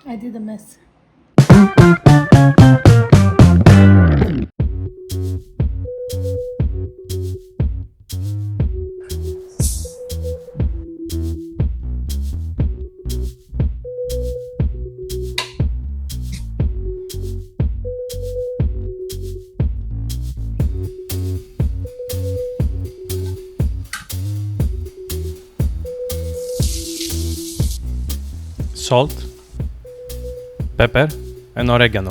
I did a mess. Salt, pepper, and oregano.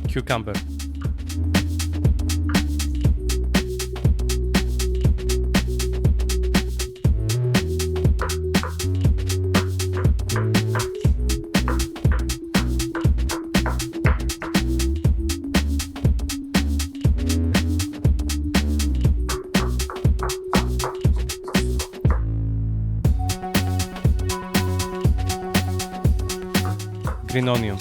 Cucumber. Green onion.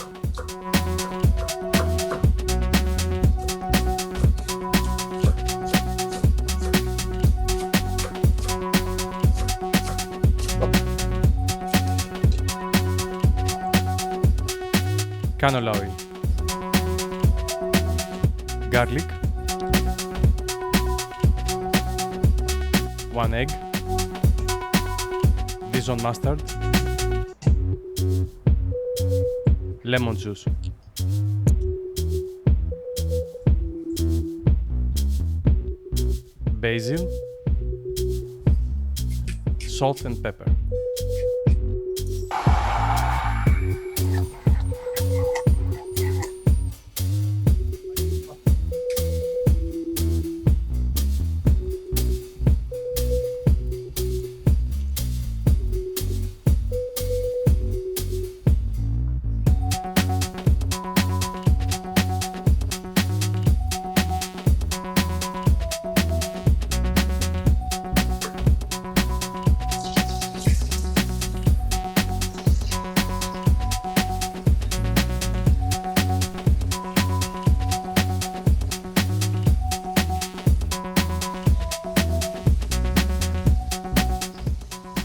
Canola oil. Garlic. 1 egg. Dijon mustard. Lemon juice. Basil. Salt and pepper.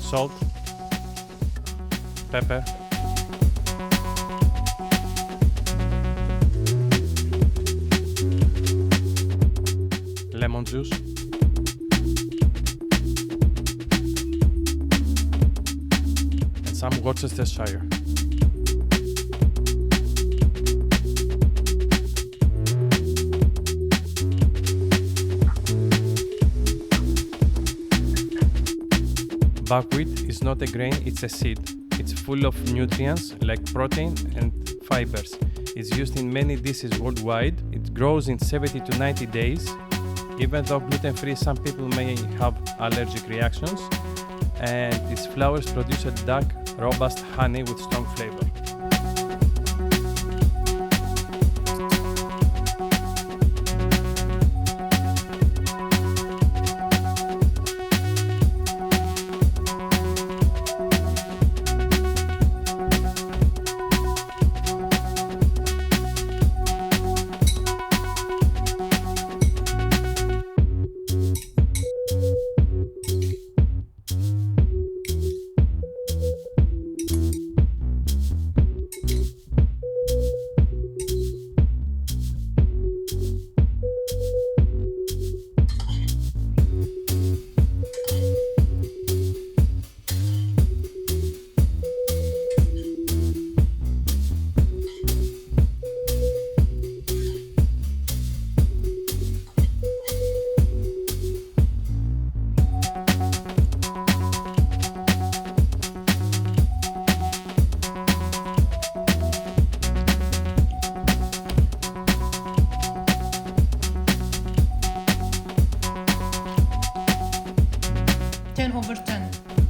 Salt, pepper, lemon juice, and some Worcestershire. Buckwheat is not a grain, it's a seed. It's full of nutrients like protein and fibers. It's used in many dishes worldwide. It grows in 70 to 90 days. Even though gluten-free, some people may have allergic reactions. And its flowers produce a dark, robust honey with strong flavor. overturned.